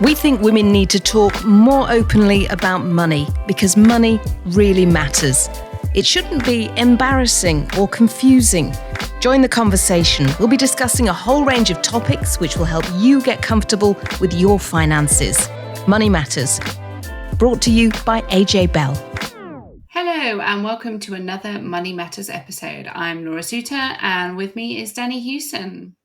We think women need to talk more openly about money because money really matters. It shouldn't be embarrassing or confusing. Join the conversation. We'll be discussing a whole range of topics which will help you get comfortable with your finances. Money Matters. Brought to you by AJ Bell. Hello and welcome to another Money Matters episode. I'm Laura Suter and with me is Danni Houston.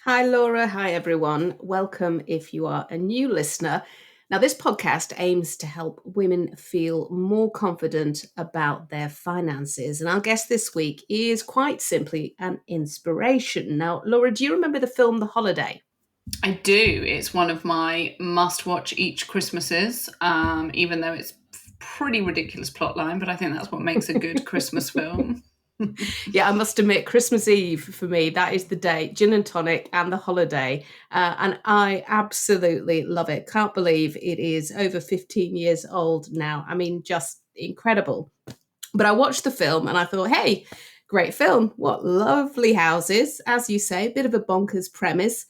Hi Laura, hi everyone. Welcome if you are a new listener. Now this podcast aims to help women feel more confident about their finances. And our guest this week is quite simply an inspiration. Now Laura, do you remember the film The Holiday? I do. It's one of my must-watch each Christmases, even though it's pretty ridiculous plotline, but I think that's what makes a good Christmas film. Yeah, I must admit, Christmas Eve for me, that is the day, gin and tonic and The Holiday. And I absolutely love it. Can't believe it is over 15 years old now. I mean, just incredible. But I watched the film and I thought, hey, great film. What lovely houses. As you say, a bit of a bonkers premise.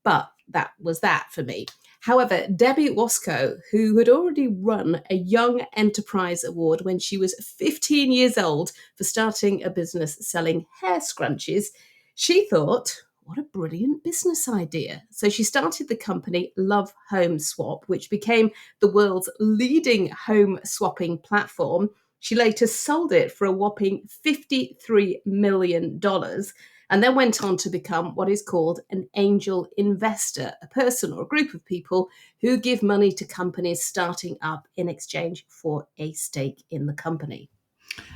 But that was that for me. However, Debbie Wosskow, who had already won a Young Enterprise Award when she was 15 years old for starting a business selling hair scrunchies, she thought, what a brilliant business idea. So she started the company Love Home Swap, which became the world's leading home swapping platform. She later sold it for a whopping $53 million. And then went on to become what is called an angel investor, a person or a group of people who give money to companies starting up in exchange for a stake in the company.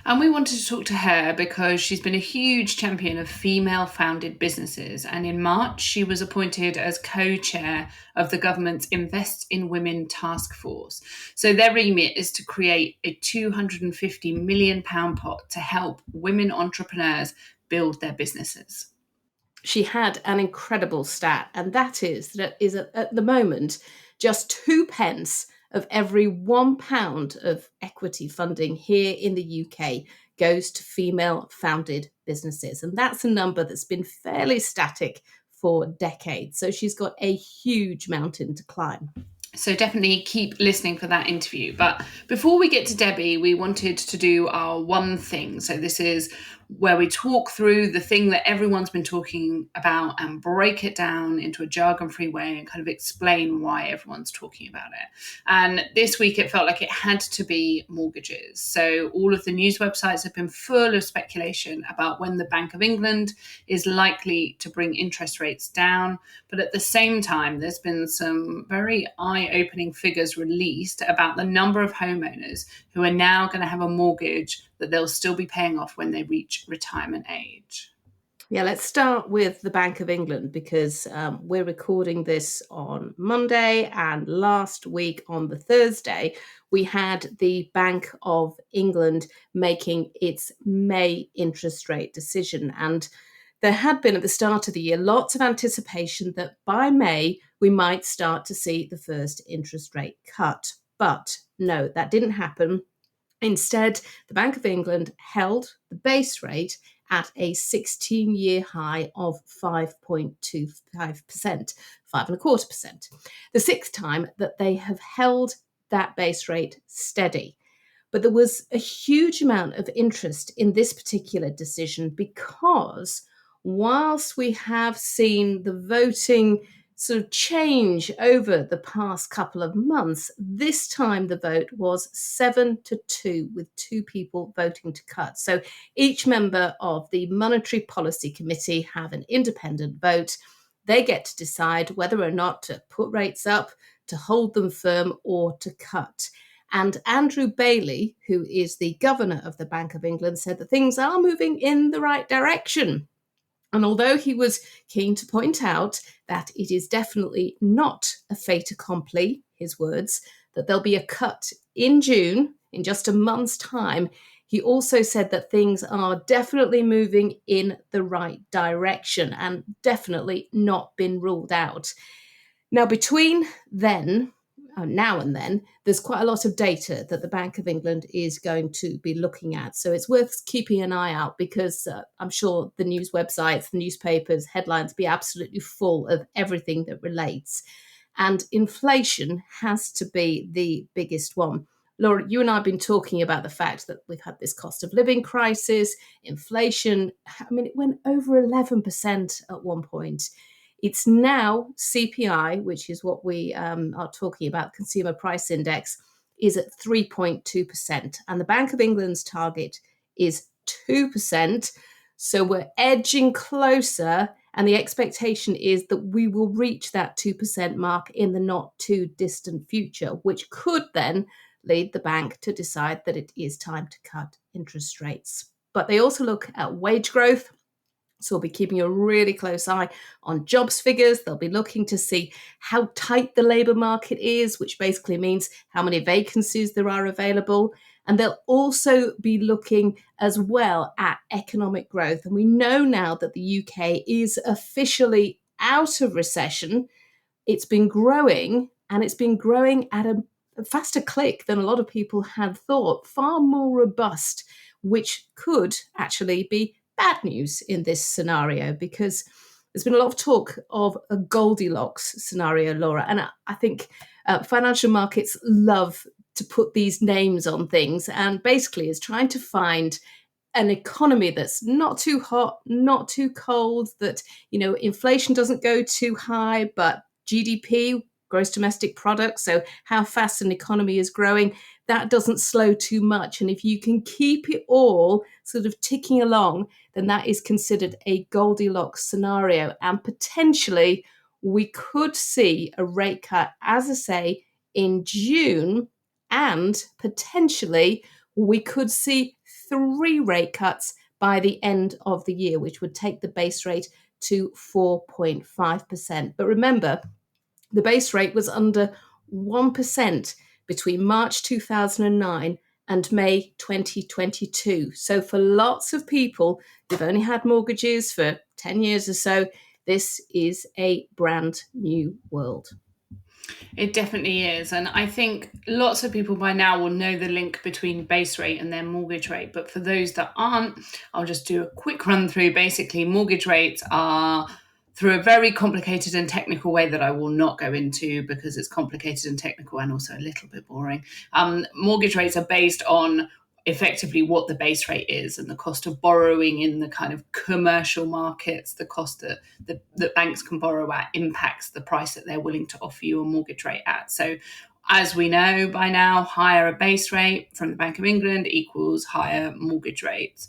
And we wanted to talk to her because she's been a huge champion of female-founded businesses. And in March, she was appointed as co-chair of the government's Invest in Women task force. So their remit is to create a £250 million pot to help women entrepreneurs build their businesses. She had an incredible stat, and that is at the moment, just 2 pence of every £1 of equity funding here in the UK goes to female-founded businesses. And that's a number that's been fairly static for decades. So she's got a huge mountain to climb. So definitely keep listening for that interview. But before we get to Debbie, we wanted to do our one thing. So this is where we talk through the thing that everyone's been talking about and break it down into a jargon-free way and kind of explain why everyone's talking about it. And this week it felt like it had to be mortgages. So all of the news websites have been full of speculation about when the Bank of England is likely to bring interest rates down. But at the same time, there's been some very eye-opening figures released about the number of homeowners who are now going to have a mortgage that they'll still be paying off when they reach retirement age. Yeah, let's start with the Bank of England because we're recording this on Monday, and last week on the Thursday, we had the Bank of England making its May interest rate decision. And there had been at the start of the year lots of anticipation that by May we might start to see the first interest rate cut. But no, that didn't happen. Instead, the Bank of England held the base rate at a 16-year high of 5.25%, 5.25%. The sixth time that they have held that base rate steady. But there was a huge amount of interest in this particular decision because whilst we have seen the voting sort of change over the past couple of months, this time the vote was 7-2, with 2 people voting to cut. So each member of the Monetary Policy Committee have an independent vote. They get to decide whether or not to put rates up, to hold them firm, or to cut. And Andrew Bailey, who is the governor of the Bank of England, said that things are moving in the right direction. And although he was keen to point out that it is definitely not a fait accompli, his words, that there'll be a cut in June, in just a month's time, he also said that things are definitely moving in the right direction and definitely not been ruled out. Now, between now and then, there's quite a lot of data that the Bank of England is going to be looking at. So it's worth keeping an eye out because I'm sure the news websites, the newspapers, headlines be absolutely full of everything that relates. And inflation has to be the biggest one. Laura, you and I have been talking about the fact that we've had this cost of living crisis, inflation. I mean, it went over 11% at one point. It's now CPI, which is what we are talking about, Consumer Price Index, is at 3.2%. And the Bank of England's target is 2%. So we're edging closer. And the expectation is that we will reach that 2% mark in the not too distant future, which could then lead the bank to decide that it is time to cut interest rates. But they also look at wage growth. So we'll be keeping a really close eye on jobs figures. They'll be looking to see how tight the labour market is, which basically means how many vacancies there are available. And they'll also be looking as well at economic growth. And we know now that the UK is officially out of recession. It's been growing, and it's been growing at a faster click than a lot of people had thought, far more robust, which could actually be bad news in this scenario, because there's been a lot of talk of a Goldilocks scenario, Laura. And I think financial markets love to put these names on things, and basically is trying to find an economy that's not too hot, not too cold, that, inflation doesn't go too high, but GDP, gross domestic product, so how fast an economy is growing, that doesn't slow too much. And if you can keep it all sort of ticking along, then that is considered a Goldilocks scenario. And potentially we could see a rate cut, as I say, in June, and potentially we could see 3 rate cuts by the end of the year, which would take the base rate to 4.5%. But remember, the base rate was under 1% between March 2009 and May 2022. So for lots of people who've only had mortgages for 10 years or so, this is a brand new world. It definitely is. And I think lots of people by now will know the link between base rate and their mortgage rate. But for those that aren't, I'll just do a quick run through. Basically, mortgage rates are, through a very complicated and technical way that I will not go into because it's complicated and technical and also a little bit boring. Mortgage rates are based on effectively what the base rate is, and the cost of borrowing in the kind of commercial markets, the cost that banks can borrow at impacts the price that they're willing to offer you a mortgage rate at. So as we know by now, higher a base rate from the Bank of England equals higher mortgage rates.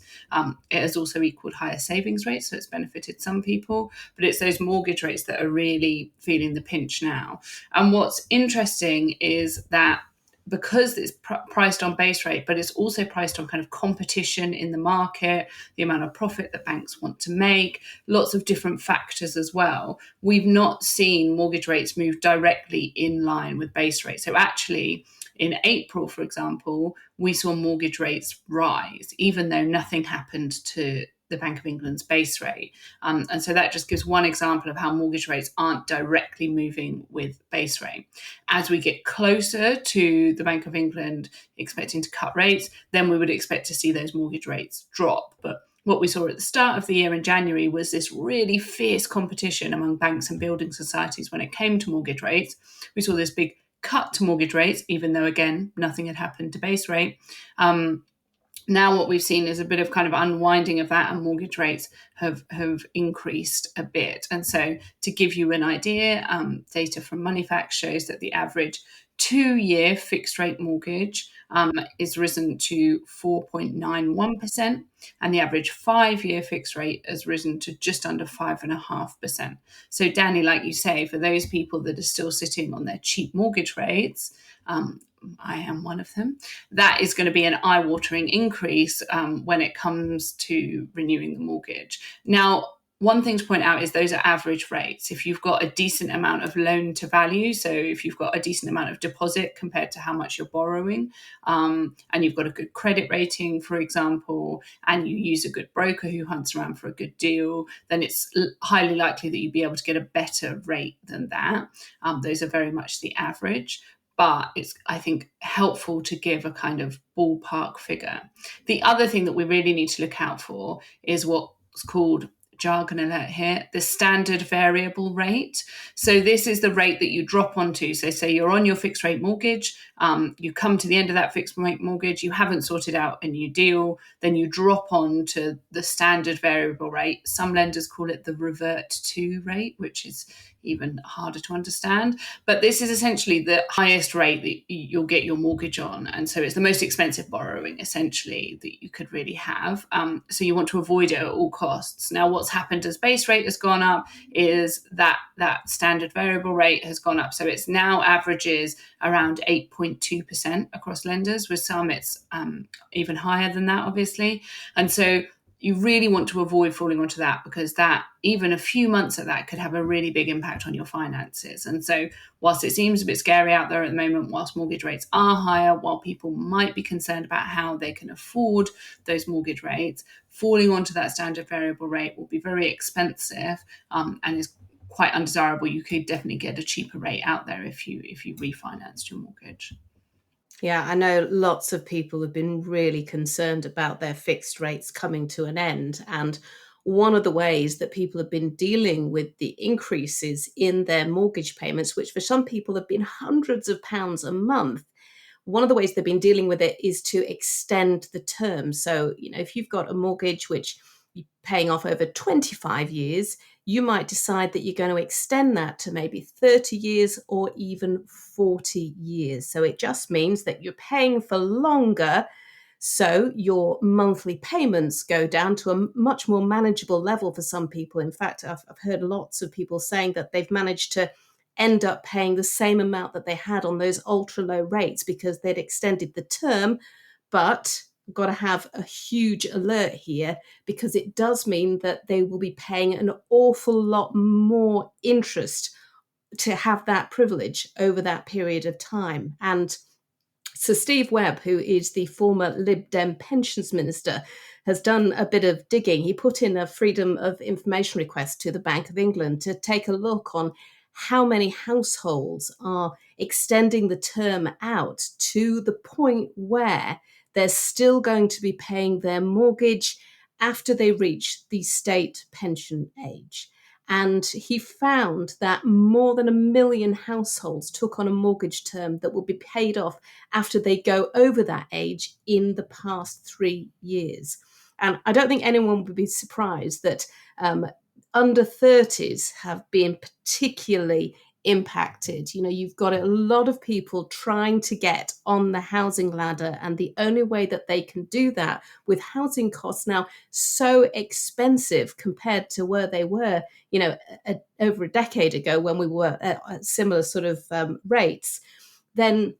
It has also equaled higher savings rates, so it's benefited some people, but it's those mortgage rates that are really feeling the pinch now. And what's interesting is that because it's priced on base rate, but it's also priced on kind of competition in the market, the amount of profit that banks want to make, lots of different factors as well. We've not seen mortgage rates move directly in line with base rate. So actually, in April, for example, we saw mortgage rates rise, even though nothing happened to the Bank of England's base rate. And so that just gives one example of how mortgage rates aren't directly moving with base rate. As we get closer to the Bank of England expecting to cut rates, then we would expect to see those mortgage rates drop. But what we saw at the start of the year in January was this really fierce competition among banks and building societies when it came to mortgage rates. We saw this big cut to mortgage rates, even though, again, nothing had happened to base rate. Now what we've seen is a bit of kind of unwinding of that, and mortgage rates have increased a bit. And so to give you an idea, data from Moneyfacts shows that the average 2-year fixed rate mortgage is risen to 4.91%, and the average 5-year fixed rate has risen to just under 5.5%. So Danni, like you say, for those people that are still sitting on their cheap mortgage rates, I am one of them, that is going to be an eye-watering increase when it comes to renewing the mortgage. Now, one thing to point out is those are average rates. If you've got a decent amount of loan to value, so if you've got a decent amount of deposit compared to how much you're borrowing, and you've got a good credit rating, for example, and you use a good broker who hunts around for a good deal, then it's highly likely that you'd be able to get a better rate than that. Those are very much the average. But it's, I think, helpful to give a kind of ballpark figure. The other thing that we really need to look out for is what's called jargon alert here, the standard variable rate. So this is the rate that you drop onto. So say you're on your fixed rate mortgage, you come to the end of that fixed rate mortgage, you haven't sorted out a new deal, then you drop on to the standard variable rate. Some lenders call it the revert to rate, which is even harder to understand. But this is essentially the highest rate that you'll get your mortgage on. And so it's the most expensive borrowing, essentially, that you could really have. So you want to avoid it at all costs. Now, what's happened as base rate has gone up is that standard variable rate has gone up. So it's now averages around 8.2% across lenders. With some, it's even higher than that, obviously. And so you really want to avoid falling onto that, because that, even a few months of that, could have a really big impact on your finances. And so whilst it seems a bit scary out there at the moment, whilst mortgage rates are higher, while people might be concerned about how they can afford those mortgage rates, falling onto that standard variable rate will be very expensive, and is quite undesirable. You could definitely get a cheaper rate out there if you refinanced your mortgage. Yeah, I know lots of people have been really concerned about their fixed rates coming to an end. And one of the ways that people have been dealing with the increases in their mortgage payments, which for some people have been hundreds of pounds a month, one of the ways they've been dealing with it is to extend the term. So, if you've got a mortgage which you're paying off over 25 years, you might decide that you're going to extend that to maybe 30 years or even 40 years. So it just means that you're paying for longer. So your monthly payments go down to a much more manageable level for some people. In fact, I've heard lots of people saying that they've managed to end up paying the same amount that they had on those ultra low rates because they'd extended the term. But got to have a huge alert here, because it does mean that they will be paying an awful lot more interest to have that privilege over that period of time. And so Steve Webb, who is the former Lib Dem pensions minister, has done a bit of digging. He put in a Freedom of Information request to the Bank of England to take a look on how many households are extending the term out to the point where they're still going to be paying their mortgage after they reach the state pension age. And he found that more than 1 million households took on a mortgage term that will be paid off after they go over that age in the past 3 years. And I don't think anyone would be surprised that under 30s have been particularly impacted. You've got a lot of people trying to get on the housing ladder, and the only way that they can do that, with housing costs now so expensive compared to where they were, over a decade ago when we were at similar sort of rates, then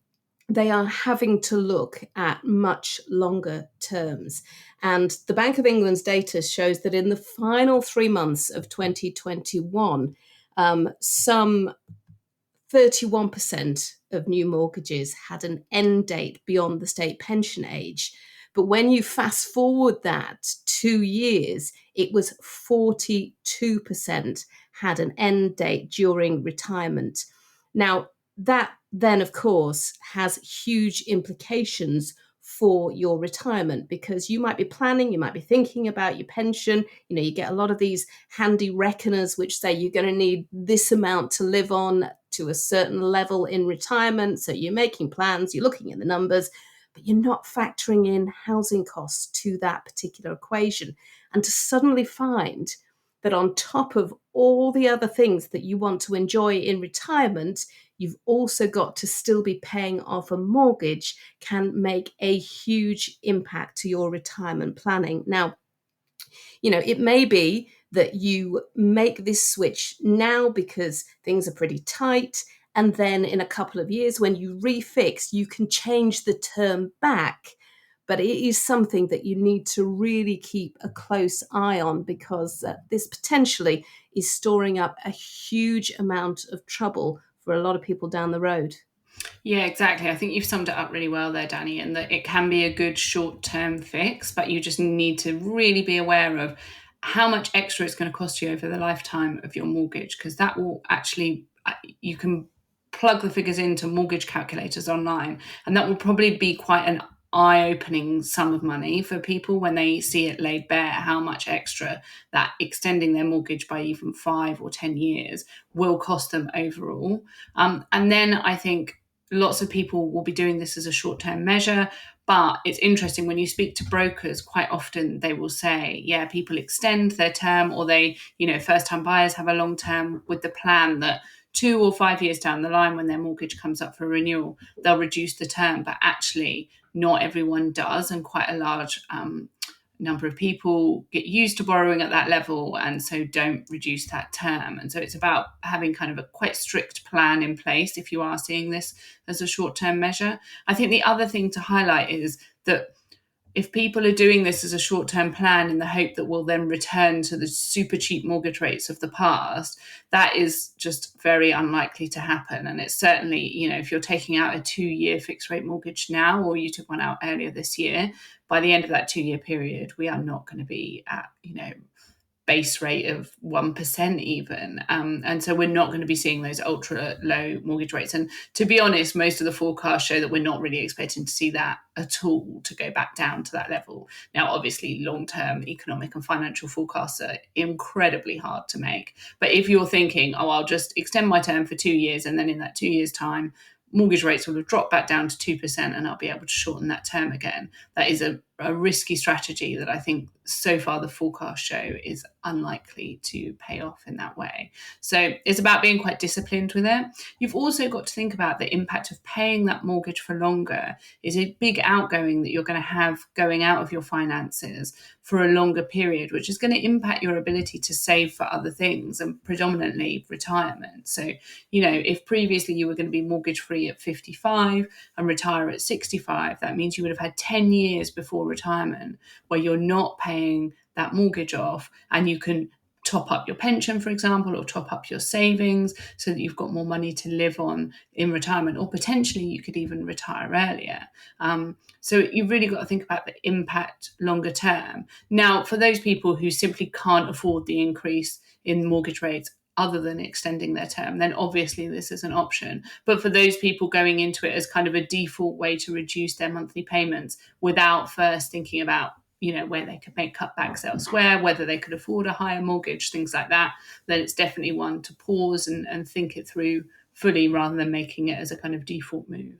they are having to look at much longer terms. And the Bank of England's data shows that in the final 3 months of 2021, some 31% of new mortgages had an end date beyond the state pension age. But when you fast forward that 2 years, it was 42% had an end date during retirement. Now, that then, of course, has huge implications for your retirement, because you might be planning, you might be thinking about your pension. You get a lot of these handy reckoners which say you're going to need this amount to live on to a certain level in retirement. So you're making plans, you're looking at the numbers, but you're not factoring in housing costs to that particular equation. And to suddenly find that on top of all the other things that you want to enjoy in retirement, you've also got to still be paying off a mortgage, can make a huge impact to your retirement planning. Now, it may be that you make this switch now because things are pretty tight, and then in a couple of years when you refix, you can change the term back. But it is something that you need to really keep a close eye on, because this potentially is storing up a huge amount of trouble for a lot of people down the road. Yeah, exactly. I think you've summed it up really well there, Danni, and that it can be a good short-term fix, but you just need to really be aware of how much extra it's going to cost you over the lifetime of your mortgage, because that will actually, you can plug the figures into mortgage calculators online, and that will probably be quite an eye-opening sum of money for people when they see it laid bare how much extra that extending their mortgage by even 5 or 10 years will cost them overall. And then I think lots of people will be doing this as a short-term measure. But it's interesting, when you speak to brokers, quite often they will say, yeah, people extend their term, or they, first-time buyers have a long term with the plan that 2 or 5 years down the line, when their mortgage comes up for renewal, they'll reduce the term. But actually, not everyone does, and quite a large number of people get used to borrowing at that level and so don't reduce that term. And so it's about having kind of a quite strict plan in place if you are seeing this as a short-term measure. I think the other thing to highlight is that if people are doing this as a short-term plan in the hope that we'll then return to the super cheap mortgage rates of the past, that is just very unlikely to happen. And it's certainly, if you're taking out a 2-year fixed rate mortgage now, or you took one out earlier this year, by the end of that 2-year period, we are not going to be at, base rate of 1% even. And so we're not going to be seeing those ultra low mortgage rates. And to be honest, most of the forecasts show that we're not really expecting to see that at all, to go back down to that level. Now, obviously, long-term economic and financial forecasts are incredibly hard to make. But if you're thinking, I'll just extend my term for 2 years, and then in that 2 years' time, mortgage rates will have dropped back down to 2% and I'll be able to shorten that term again, that is a risky strategy that I think so far the forecasts show is unlikely to pay off in that way. So it's about being quite disciplined with it. You've also got to think about the impact of paying that mortgage for longer is a big outgoing that you're going to have going out of your finances for a longer period, which is going to impact your ability to save for other things, and predominantly retirement. So, if previously you were going to be mortgage free at 55 and retire at 65, that means you would have had 10 years before retirement where you're not paying that mortgage off, and you can top up your pension, for example, or top up your savings so that you've got more money to live on in retirement, or potentially you could even retire earlier. So you've really got to think about the impact longer term. Now, for those people who simply can't afford the increase in mortgage rates other than extending their term, then obviously this is an option. But for those people going into it as kind of a default way to reduce their monthly payments without first thinking about where they could make cutbacks elsewhere, whether they could afford a higher mortgage, things like that, then it's definitely one to pause and think it through fully rather than making it as a kind of default move.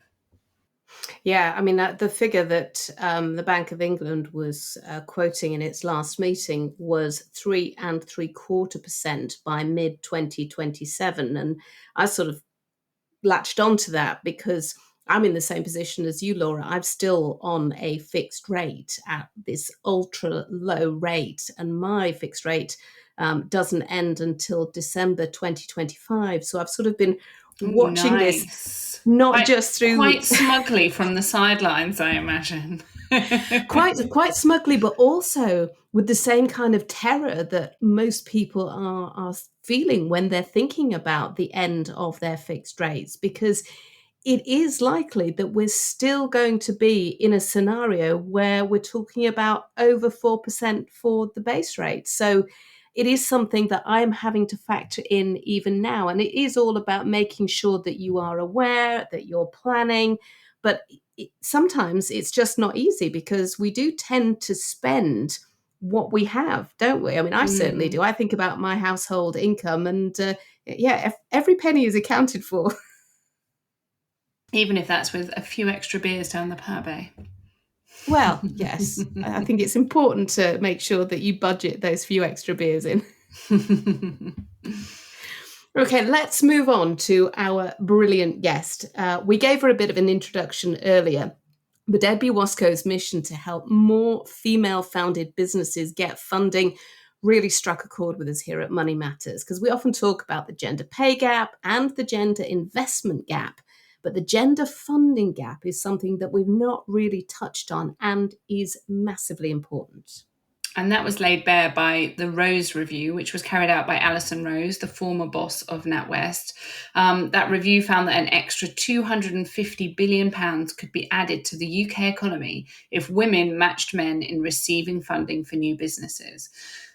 Yeah, I mean, the figure that the Bank of England was quoting in its last meeting was 3.75% by mid-2027. And I sort of latched onto that because I'm in the same position as you, Laura. I'm still on a fixed rate at this ultra low rate, and my fixed rate doesn't end until December 2025. So I've sort of been watching this, not just through quite smugly from the sidelines, I imagine. quite smugly, but also with the same kind of terror that most people are feeling when they're thinking about the end of their fixed rates, because it is likely that we're still going to be in a scenario where we're talking about over 4% for the base rate. So it is something that I'm having to factor in even now. And it is all about making sure that you are aware, that you're planning. But sometimes it's just not easy, because we do tend to spend what we have, don't we? I mean, I certainly do. I think about my household income, and every penny is accounted for. Even if that's with a few extra beers down the Power Bay. Well, yes. I think it's important to make sure that you budget those few extra beers in. Okay, let's move on to our brilliant guest. We gave her a bit of an introduction earlier, but Debbie Wosskow's mission to help more female-founded businesses get funding really struck a chord with us here at Money Matters, because we often talk about the gender pay gap and the gender investment gap. But the gender funding gap is something that we've not really touched on and is massively important. And that was laid bare by the Rose Review, which was carried out by Alison Rose, the former boss of NatWest. That review found that an extra £250 billion could be added to the UK economy if women matched men in receiving funding for new businesses.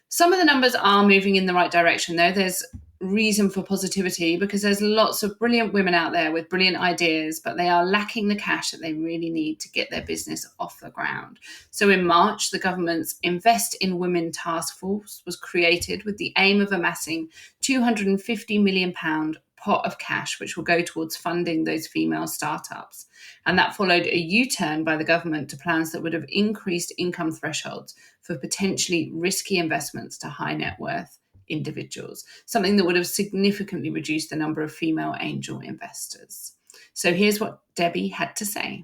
Some of the numbers are moving in the right direction, though. There's reason for positivity, because there's lots of brilliant women out there with brilliant ideas, but they are lacking the cash that they really need to get their business off the ground. So in March, the government's Invest in Women task force was created with the aim of amassing £250 million pot of cash, which will go towards funding those female startups. And that followed a U-turn by the government to plans that would have increased income thresholds for potentially risky investments to high net worth individuals, something that would have significantly reduced the number of female angel investors. So here's what Debbie had to say.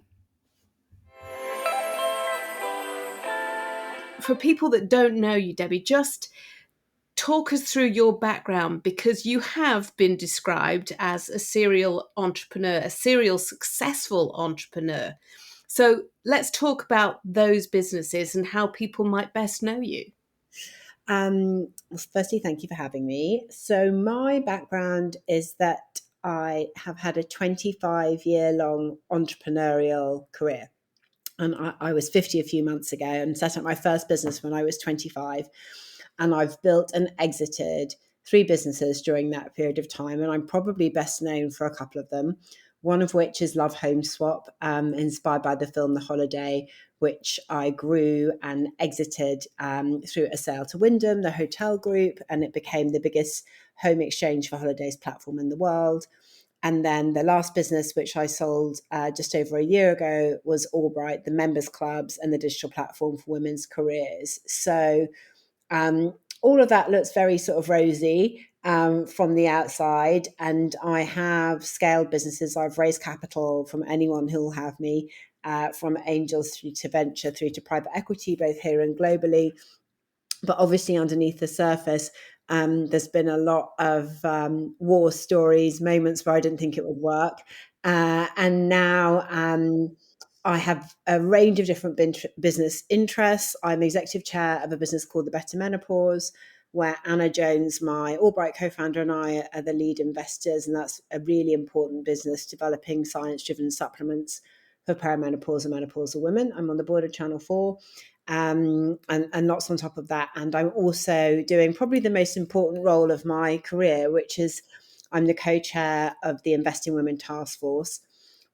For people that don't know you, Debbie, just talk us through your background, because you have been described as a serial entrepreneur, a serial successful entrepreneur. So let's talk about those businesses and how people might best know you. Firstly, thank you for having me. So my background is that I have had a 25-year-long entrepreneurial career. And I was 50 a few months ago and set up my first business when I was 25. And I've built and exited 3 businesses during that period of time. And I'm probably best known for a couple of them. One of which is Love Home Swap, inspired by the film The Holiday, which I grew and exited through a sale to Wyndham, the hotel group, and it became the biggest home exchange for holidays platform in the world. And then the last business, which I sold just over a year ago, was Albright, the members clubs and the digital platform for women's careers. So all of that looks very sort of rosy from the outside. And I have scaled businesses. I've raised capital from anyone who will have me, from angels through to venture, through to private equity, both here and globally. But obviously underneath the surface, there's been a lot of war stories, moments where I didn't think it would work. And now I have a range of different business interests. I'm executive chair of a business called The Better Menopause, where Anna Jones, my Albright co-founder, and I are the lead investors. And that's a really important business developing science-driven supplements for perimenopause and menopausal women. I'm on the board of Channel 4. And lots on top of that. And I'm also doing probably the most important role of my career, which is I'm the co-chair of the Invest in Women task force,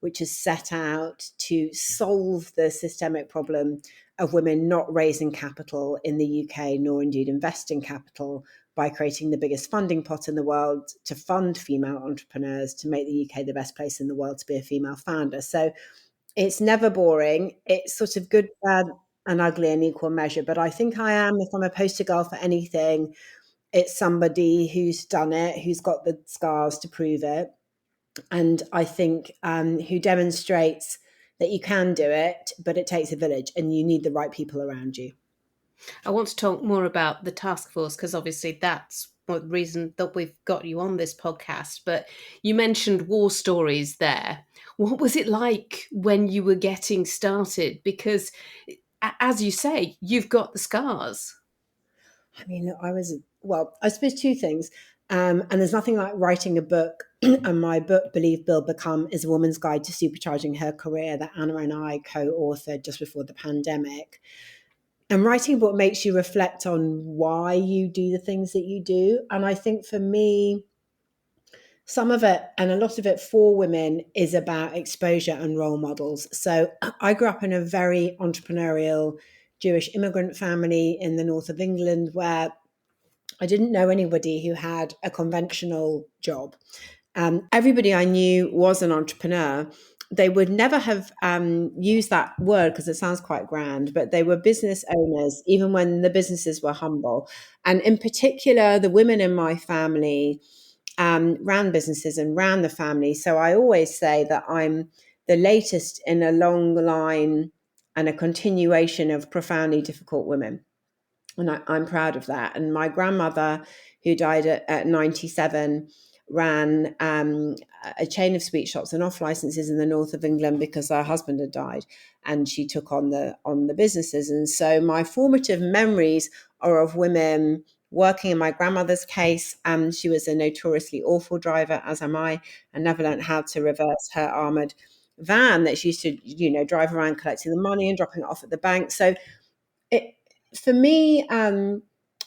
which is set out to solve the systemic problem of women not raising capital in the UK, nor indeed investing capital, by creating the biggest funding pot in the world to fund female entrepreneurs, to make the UK the best place in the world to be a female founder. So it's never boring. It's sort of good, bad, and ugly in equal measure. But I think I am, if I'm a poster girl for anything, it's somebody who's done it, who's got the scars to prove it. And I think who demonstrates that you can do it, but it takes a village and you need the right people around you. I want to talk more about the task force, because obviously that's the reason that we've got you on this podcast. But you mentioned war stories there. What was it like when you were getting started? Because, as you say, you've got the scars. I mean, I suppose 2 things. And there's nothing like writing a book. And my book, Believe, Build, Become, is a woman's guide to supercharging her career that Anna and I co-authored just before the pandemic. And writing a book makes you reflect on why you do the things that you do. And I think for me, some of it, and a lot of it for women, is about exposure and role models. So I grew up in a very entrepreneurial Jewish immigrant family in the north of England, where I didn't know anybody who had a conventional job. Everybody I knew was an entrepreneur. They would never have used that word because it sounds quite grand, but they were business owners, even when the businesses were humble. And in particular, the women in my family ran businesses and ran the family. So I always say that I'm the latest in a long line and a continuation of profoundly difficult women. And I'm proud of that. And my grandmother, who died at 97, ran a chain of sweet shops and off licenses in the north of England because her husband had died, and she took on the businesses. And so my formative memories are of women working. In my grandmother's case, she was a notoriously awful driver, as am I, and never learned how to reverse her armored van that she used to, drive around collecting the money and dropping it off at the bank. So for me,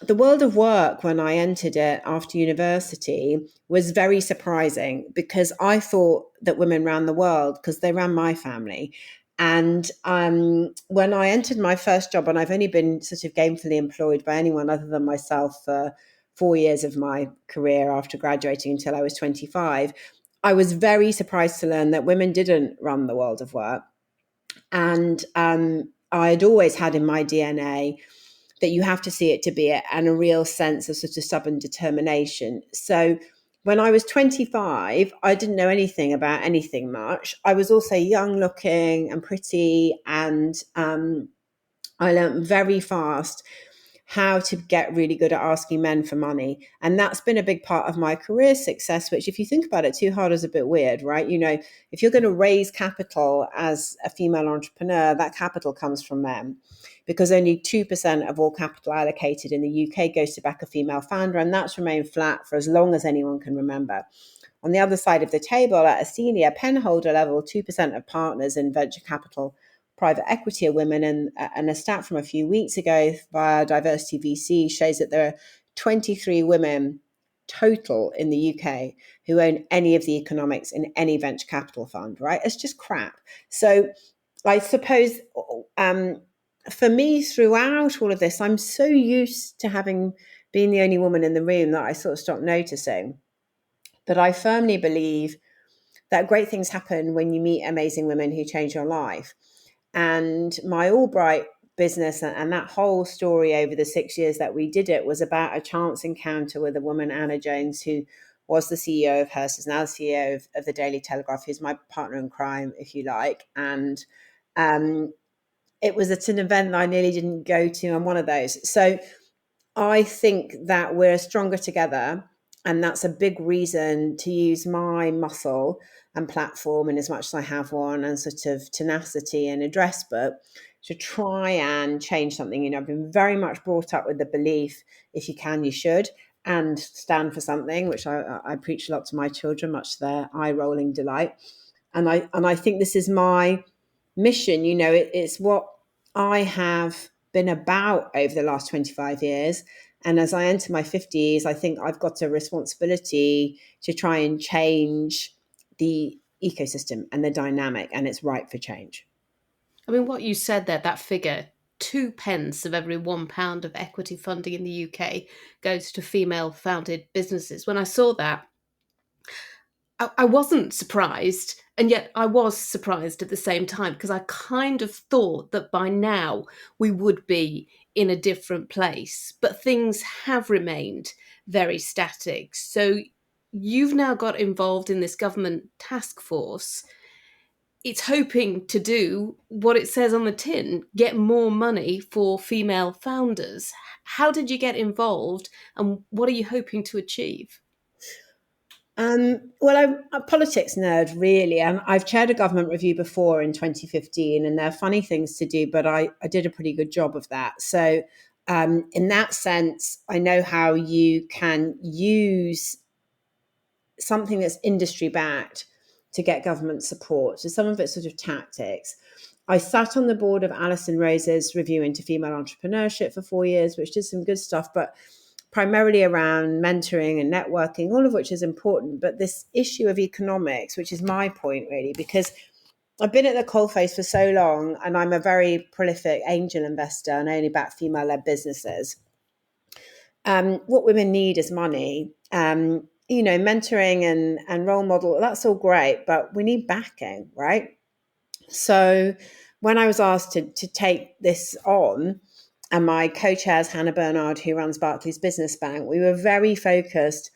the world of work when I entered it after university was very surprising, because I thought that women ran the world because they ran my family. And when I entered my first job, and I've only been sort of gainfully employed by anyone other than myself for 4 years of my career after graduating until I was 25, I was very surprised to learn that women didn't run the world of work. And I had always had in my DNA that you have to see it to be it, and a real sense of sort of stubborn determination. So when I was 25, I didn't know anything about anything much. I was also young looking and pretty, and I learned very fast how to get really good at asking men for money. And that's been a big part of my career success, which, if you think about it too hard, is a bit weird, right? You know, if you're going to raise capital as a female entrepreneur, that capital comes from men, because only 2% of all capital allocated in the UK goes to back a female founder. And that's remained flat for as long as anyone can remember. On the other side of the table, at a senior penholder level, 2% of partners in venture capital private equity are women, and a stat from a few weeks ago via Diversity VC shows that there are 23 women total in the UK who own any of the economics in any venture capital fund, right? It's just crap. So I suppose for me, throughout all of this, I'm so used to having been the only woman in the room that I sort of stopped noticing. But I firmly believe that great things happen when you meet amazing women who change your life. And my Albright business and that whole story over the 6 years that we did it was about a chance encounter with a woman, Anna Jones, who was the CEO of Hearst, is now the CEO of the Daily Telegraph, who's my partner in crime, if you like. And it was at an event that I nearly didn't go to. I'm one of those. So I think that we're stronger together. And that's a big reason to use my muscle and platform, in as much as I have one, and sort of tenacity and address book, to try and change something. You know, I've been very much brought up with the belief, if you can, you should, and stand for something, which I preach a lot to my children, much to their eye-rolling delight. And I think this is my mission. You know, it's what I have been about over the last 25 years. And as I enter my 50s, I think I've got a responsibility to try and change the ecosystem and the dynamic, and it's ripe for change. I mean, what you said there, that figure, 2 pence of every £1 of equity funding in the UK goes to female-founded businesses. When I saw that, I wasn't surprised, and yet I was surprised at the same time, because I kind of thought that by now we would be in a different place, but things have remained very static. So you've now got involved in this government task force. It's hoping to do what it says on the tin, get more money for female founders. How did you get involved, and what are you hoping to achieve? Well, I'm a politics nerd, really, and I've chaired a government review before in 2015, and there are funny things to do, but I did a pretty good job of that. So in that sense, I know how you can use something that's industry backed to get government support. So some of it's sort of tactics. I sat on the board of Alison Rose's Review into Female Entrepreneurship for 4 years, which did some good stuff, but primarily around mentoring and networking, all of which is important. But this issue of economics, which is my point really, because I've been at the coalface for so long, and I'm a very prolific angel investor and only back female-led businesses. What women need is money. You know, mentoring and role model, that's all great, but we need backing, right? So when I was asked to take this on, and my co-chairs, Hannah Bernard, who runs Barclays Business Bank, we were very focused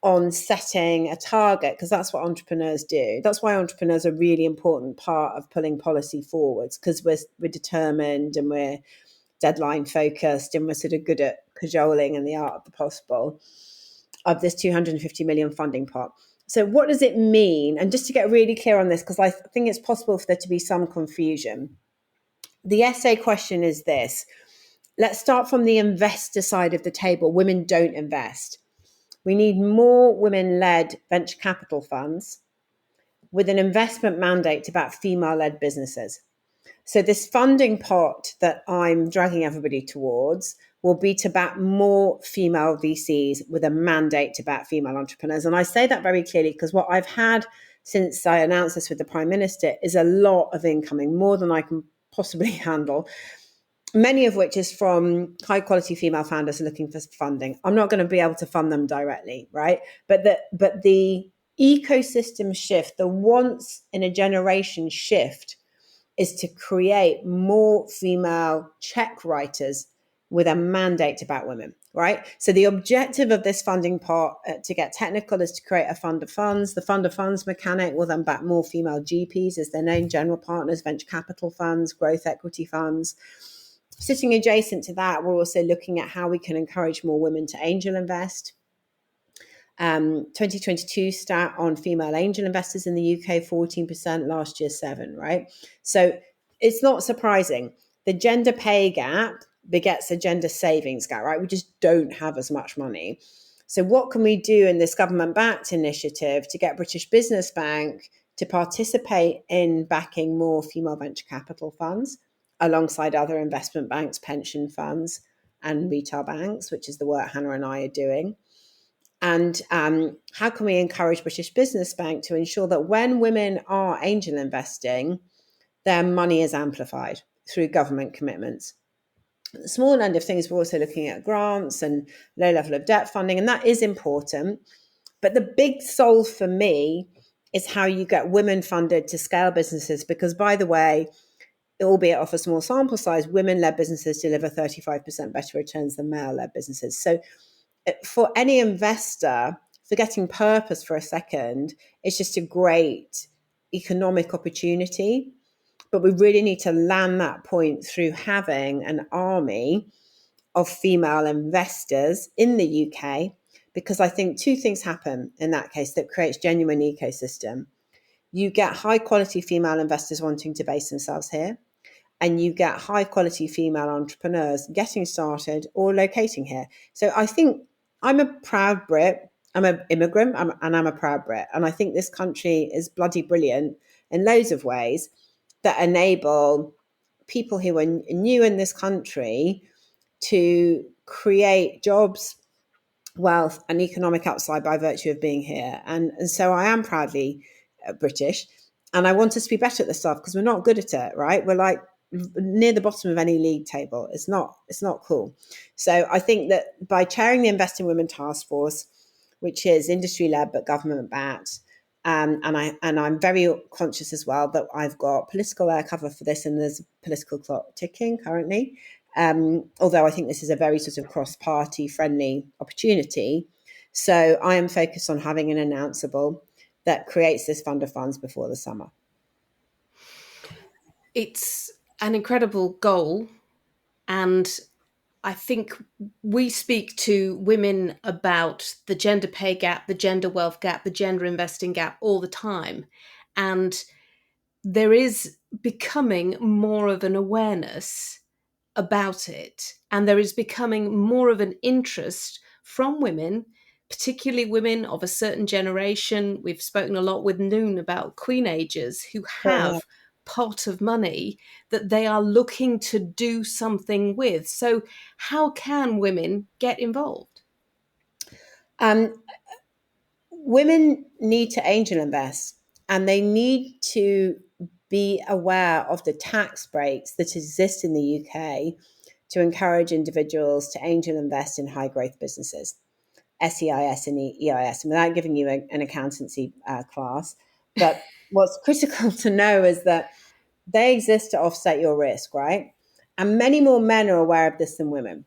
on setting a target, because that's what entrepreneurs do. That's why entrepreneurs are a really important part of pulling policy forwards, because we're determined and we're deadline focused, and we're sort of good at cajoling in the art of the possible of this 250 million funding pot. So what does it mean? And just to get really clear on this, because I think it's possible for there to be some confusion. The essay question is this. Let's start from the investor side of the table. Women don't invest. We need more women-led venture capital funds with an investment mandate to back female-led businesses. So this funding pot that I'm dragging everybody towards will be to back more female VCs with a mandate to back female entrepreneurs. And I say that very clearly because what I've had since I announced this with the Prime Minister is a lot of incoming, more than I can possibly handle, many of which is from high quality female founders looking for funding. I'm not going to be able to fund them directly, right? But the ecosystem shift, the once in a generation shift, is to create more female check writers with a mandate to back women, right? So the objective of this funding part, to get technical, is to create a fund of funds. The fund of funds mechanic will then back more female GPs, as they're known, general partners, venture capital funds, growth equity funds. Sitting adjacent to that, we're also looking at how we can encourage more women to angel invest. 2022 stat on female angel investors in the UK, 14%, last year 7%, right? So it's not surprising. The gender pay gap begets a gender savings gap, right? We just don't have as much money. So what can we do in this government-backed initiative to get British Business Bank to participate in backing more female venture capital funds alongside other investment banks, pension funds, and retail banks, which is the work Hannah and I are doing? And how can we encourage British Business Bank to ensure that when women are angel investing, their money is amplified through government commitments? At the small end of things, we're also looking at grants and low level of debt funding, and that is important. But the big solve for me is how you get women funded to scale businesses, because, by the way, albeit off a small sample size, women-led businesses deliver 35% better returns than male-led businesses. So for any investor, forgetting purpose for a second, it's just a great economic opportunity. But we really need to land that point through having an army of female investors in the UK, because I think two things happen in that case that creates genuine ecosystem. You get high quality female investors wanting to base themselves here, and you get high quality female entrepreneurs getting started or locating here. So I think I'm a proud Brit. I'm an immigrant, and I'm a proud Brit. And I think this country is bloody brilliant in loads of ways that enable people who are new in this country to create jobs, wealth, and economic upside by virtue of being here. And so I am proudly British, and I want us to be better at this stuff because we're not good at it, right? We're like near the bottom of any league table. It's not cool. So I think that by chairing the Investing Women Task Force, which is industry led but government backed, and I'm very conscious as well that I've got political air cover for this, and there's a political clock ticking currently. Although I think this is a very sort of cross-party friendly opportunity. So I am focused on having an announceable that creates this fund of funds before the summer. It's an incredible goal, and I think we speak to women about the gender pay gap, the gender wealth gap, the gender investing gap all the time. And there is becoming more of an awareness about it. And there is becoming more of an interest from women, particularly women of a certain generation. We've spoken a lot with Noon about queenagers who have pot of money that they are looking to do something with. So how can women get involved? Women need to angel invest, and they need to be aware of the tax breaks that exist in the UK to encourage individuals to angel invest in high growth businesses, SEIS and EIS. And without giving you an accountancy class, but what's critical to know is that they exist to offset your risk, right? And many more men are aware of this than women.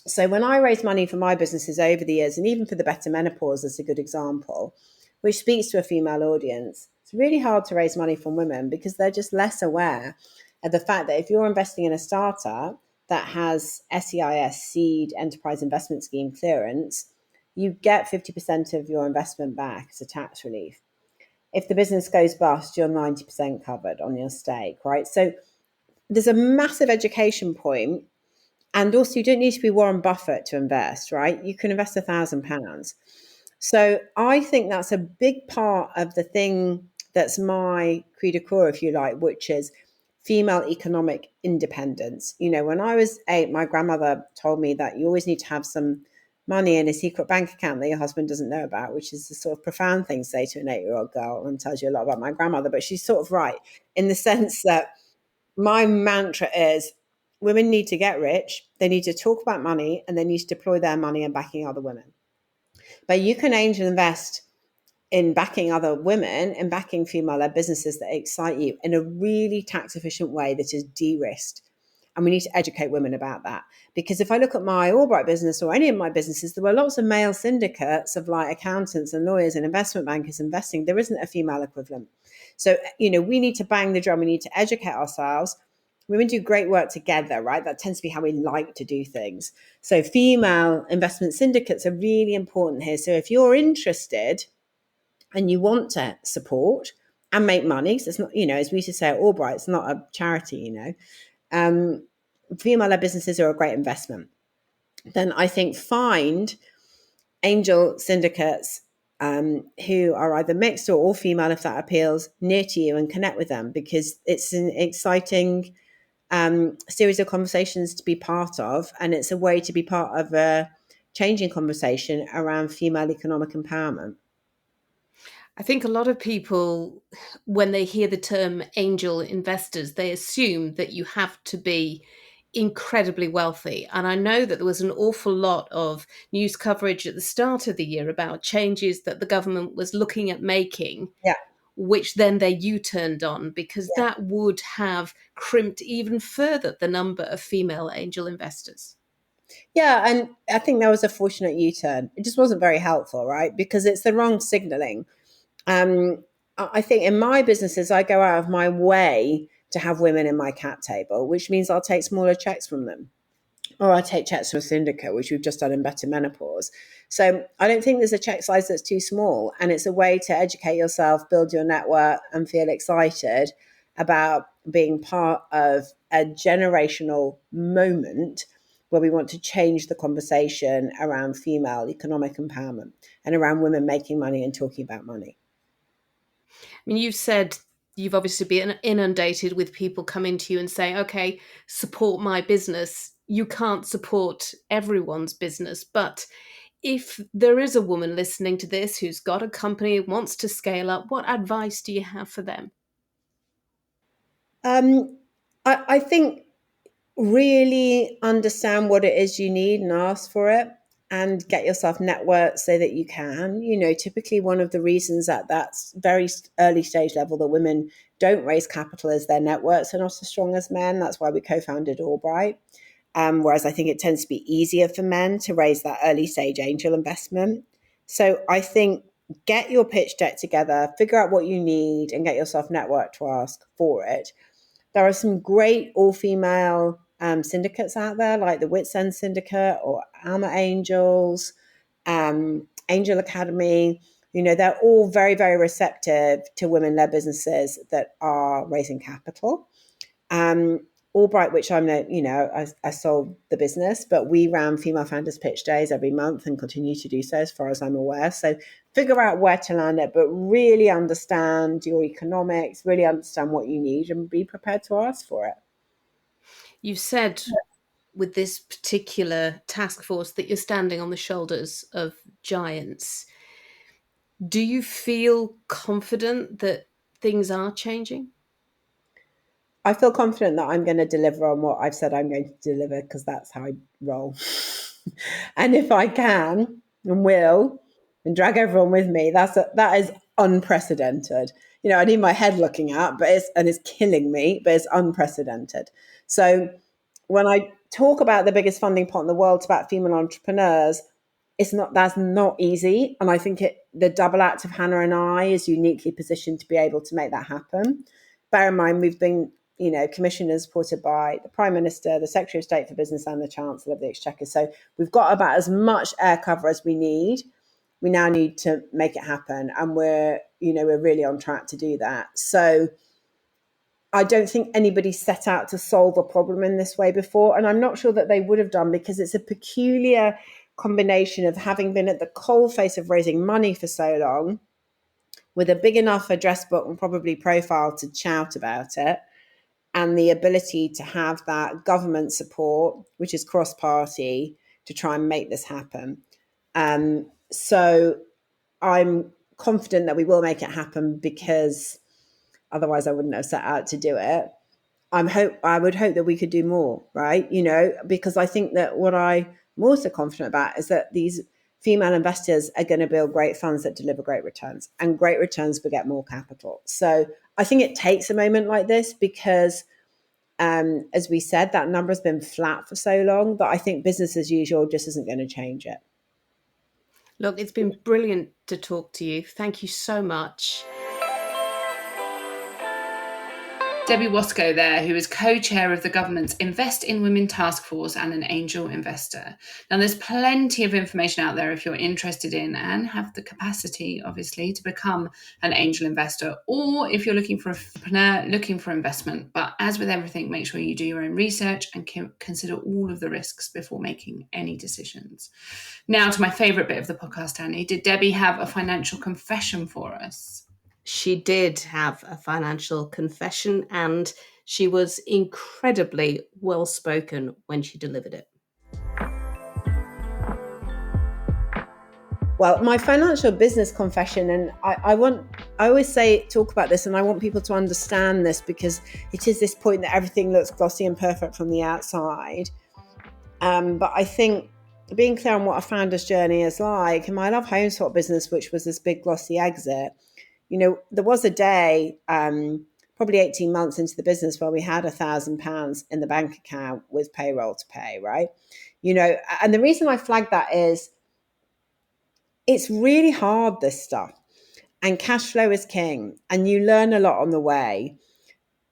So when I raise money for my businesses over the years, and even for the Better Menopause as a good example, which speaks to a female audience, it's really hard to raise money from women because they're just less aware of the fact that if you're investing in a startup that has SEIS, Seed Enterprise Investment Scheme clearance, you get 50% of your investment back as a tax relief. If the business goes bust, you're 90% covered on your stake, right? So there's a massive education point. And also, you don't need to be Warren Buffett to invest, right? You can invest £1,000. So I think that's a big part of the thing that's my cri de coeur, if you like, which is female economic independence. When I was 8, my grandmother told me that you always need to have some money in a secret bank account that your husband doesn't know about, which is the sort of profound thing to say to an 8-year-old girl, and tells you a lot about my grandmother. But she's sort of right in the sense that my mantra is women need to get rich, they need to talk about money, and they need to deploy their money in backing other women. But you can angel invest in backing other women and backing female-led businesses that excite you in a really tax-efficient way that is de-risked. And we need to educate women about that. Because if I look at my Albright business or any of my businesses, there were lots of male syndicates of like accountants and lawyers and investment bankers investing. There isn't a female equivalent. So, we need to bang the drum. We need to educate ourselves. Women do great work together, right? That tends to be how we like to do things. So female investment syndicates are really important here. So if you're interested and you want to support and make money, because it's not, as we used to say at Albright, it's not a charity, female-led businesses are a great investment. Then I think find angel syndicates who are either mixed or all female, if that appeals, near to you, and connect with them, because it's an exciting series of conversations to be part of, and it's a way to be part of a changing conversation around female economic empowerment. I think a lot of people, when they hear the term angel investors, they assume that you have to be incredibly wealthy. And I know that there was an awful lot of news coverage at the start of the year about changes that the government was looking at making, which then they U-turned on, because that would have crimped even further the number of female angel investors. Yeah, and I think that was a fortunate U-turn. It just wasn't very helpful, right? Because it's the wrong signaling. I think in my businesses, I go out of my way to have women in my cap table, which means I'll take smaller checks from them. Or I take checks from a syndicate, which we've just done in Better Menopause. So I don't think there's a check size that's too small. And it's a way to educate yourself, build your network, and feel excited about being part of a generational moment where we want to change the conversation around female economic empowerment and around women making money and talking about money. I mean, you've said you've obviously been inundated with people coming to you and saying, okay, support my business. You can't support everyone's business. But if there is a woman listening to this who's got a company, wants to scale up, what advice do you have for them? I think really understand what it is you need and ask for it, and get yourself networked so that you can. Typically one of the reasons at that very early stage level that women don't raise capital is their networks are not as strong as men. That's why we co-founded Albright. Whereas I think it tends to be easier for men to raise that early stage angel investment. So I think get your pitch deck together, figure out what you need, and get yourself networked to ask for it. There are some great all-female syndicates out there, like the Wits End Syndicate or Alma Angels, Angel Academy. They're all very, very receptive to women-led businesses that are raising capital. Albright, which I sold the business, but we ran female founders pitch days every month and continue to do so as far as I'm aware. So figure out where to land it, but really understand your economics, really understand what you need, and be prepared to ask for it. You said with this particular task force that you're standing on the shoulders of giants. Do you feel confident that things are changing? I feel confident that I'm going to deliver on what I've said I'm going to deliver, because that's how I roll. And if I can and will and drag everyone with me, that is unprecedented. I need my head looking at, but it's killing me, but it's unprecedented. So when I talk about the biggest funding pot in the world, it's about female entrepreneurs. That's not easy. And I think the double act of Hannah and I is uniquely positioned to be able to make that happen. Bear in mind, we've been commissioned and supported by the Prime Minister, the Secretary of State for Business, and the Chancellor of the Exchequer. So we've got about as much air cover as we need. We now need to make it happen, and we're really on track to do that. So I don't think anybody set out to solve a problem in this way before, and I'm not sure that they would have done, because it's a peculiar combination of having been at the coalface of raising money for so long, with a big enough address book and probably profile to shout about it, and the ability to have that government support, which is cross-party, to try and make this happen. So I'm confident that we will make it happen, because otherwise I wouldn't have set out to do it. I would hope that we could do more, right? Because I think that what I'm also confident about is that these female investors are going to build great funds that deliver great returns, and great returns beget more capital. So I think it takes a moment like this, because as we said, that number has been flat for so long that I think business as usual just isn't going to change it. Look, it's been brilliant to talk to you. Thank you so much. Debbie Wosskow there, who is co-chair of the government's Invest in Women task force and an angel investor. Now, there's plenty of information out there if you're interested in and have the capacity, obviously, to become an angel investor, or if you're looking for an entrepreneur looking for investment. But as with everything, make sure you do your own research and consider all of the risks before making any decisions. Now to my favourite bit of the podcast, Danni. Did Debbie have a financial confession for us? She did have a financial confession, and she was incredibly well spoken when she delivered it. Well, my financial business confession, and I always talk about this, and I want people to understand this, because it is this point that everything looks glossy and perfect from the outside. But I think being clear on what a founder's journey is like, and my Love Home Swap business, which was this big glossy exit, there was a day, probably 18 months into the business, where we had £1,000 in the bank account with payroll to pay, right? And the reason I flag that is it's really hard, this stuff, and cash flow is king, and you learn a lot on the way.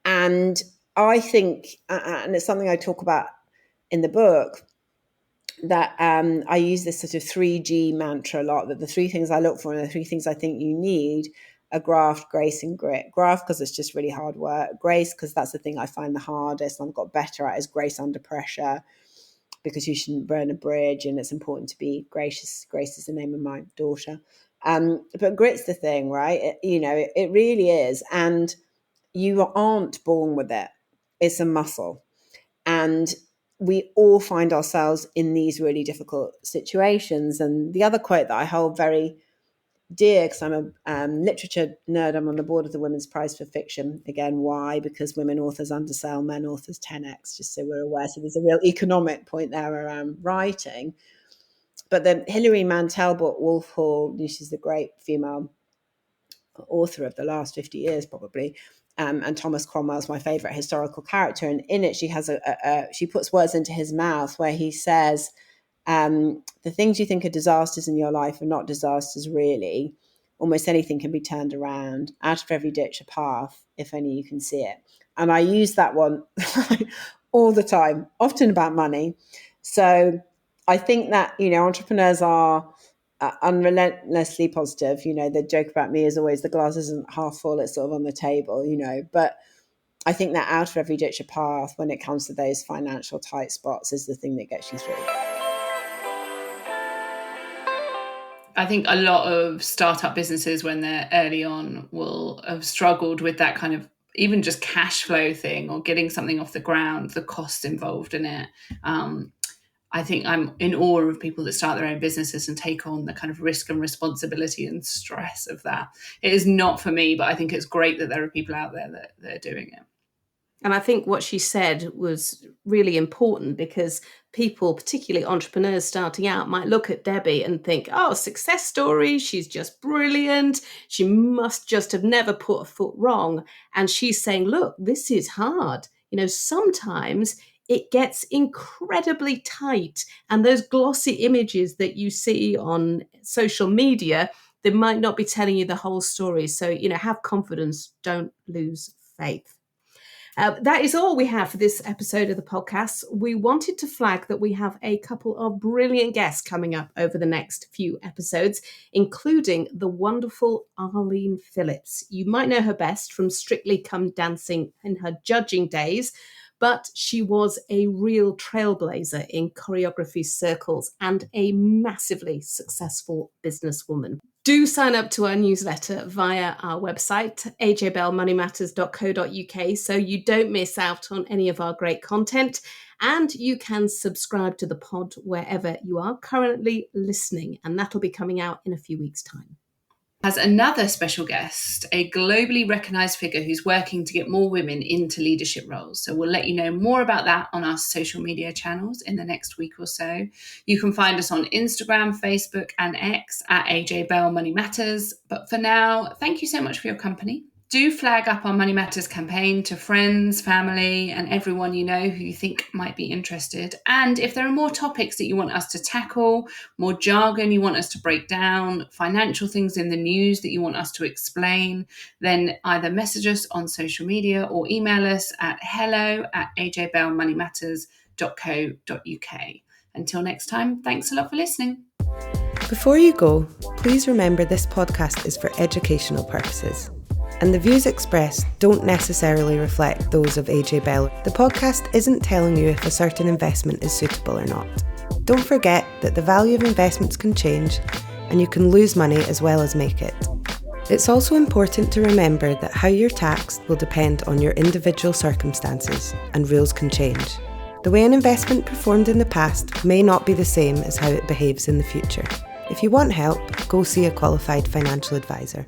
And I think, and it's something I talk about in the book, that I use this sort of 3G mantra a lot, that the three things I look for and the three things I think you need are graft, grace, and grit. Graft, because it's just really hard work. Grace, because that's the thing I find the hardest and I've got better at, is grace under pressure, because you shouldn't burn a bridge and it's important to be gracious. Grace is the name of my daughter. But grit's the thing, right? It really is. And you aren't born with it. It's a muscle. And we all find ourselves in these really difficult situations. And the other quote that I hold very dear, because I'm a literature nerd, I'm on the board of the Women's Prize for Fiction. Again, why? Because women authors undersell, men authors 10x, just so we're aware. So there's a real economic point there around writing. But then Hilary Mantel bought Wolf Hall. She's the great female author of the last 50 years, probably. And Thomas Cromwell's my favourite historical character. And in it, she has she puts words into his mouth where he says, the things you think are disasters in your life are not disasters, really. Almost anything can be turned around. Out of every ditch a path, if only you can see it. And I use that one all the time, often about money. So I think that, entrepreneurs are unrelentlessly positive. The joke about me is always the glass isn't half full, it's sort of on the table, but I think that out of every ditch a path, when it comes to those financial tight spots, is the thing that gets you through. I think a lot of startup businesses, when they're early on, will have struggled with that kind of even just cash flow thing, or getting something off the ground, the cost involved in it. I think I'm in awe of people that start their own businesses and take on the kind of risk and responsibility and stress of that. It is not for me, but I think it's great that there are people out there that are doing it. And I think what she said was really important, because people, particularly entrepreneurs starting out, might look at Debbie and think, oh, success story, she's just brilliant. She must just have never put a foot wrong. And she's saying, look, this is hard. Sometimes it gets incredibly tight. And those glossy images that you see on social media, they might not be telling you the whole story. So, have confidence, don't lose faith. That is all we have for this episode of the podcast. We wanted to flag that we have a couple of brilliant guests coming up over the next few episodes, including the wonderful Arlene Phillips. You might know her best from Strictly Come Dancing in her judging days, but she was a real trailblazer in choreography circles and a massively successful businesswoman. Do sign up to our newsletter via our website, ajbellmoneymatters.co.uk, so you don't miss out on any of our great content. And you can subscribe to the pod wherever you are currently listening, and that'll be coming out in a few weeks' time. Has another special guest, a globally recognised figure who's working to get more women into leadership roles. So we'll let you know more about that on our social media channels in the next week or so. You can find us on Instagram, Facebook and X at AJ Bell Money Matters. But for now, thank you so much for your company. Do flag up our Money Matters campaign to friends, family, and everyone you know who you think might be interested. And if there are more topics that you want us to tackle, more jargon you want us to break down, financial things in the news that you want us to explain, then either message us on social media or email us at hello@ajbellmoneymatters.co.uk. Until next time, thanks a lot for listening. Before you go, please remember this podcast is for educational purposes, and the views expressed don't necessarily reflect those of AJ Bell. The podcast isn't telling you if a certain investment is suitable or not. Don't forget that the value of investments can change, and you can lose money as well as make it. It's also important to remember that how you're taxed will depend on your individual circumstances, and rules can change. The way an investment performed in the past may not be the same as how it behaves in the future. If you want help, go see a qualified financial advisor.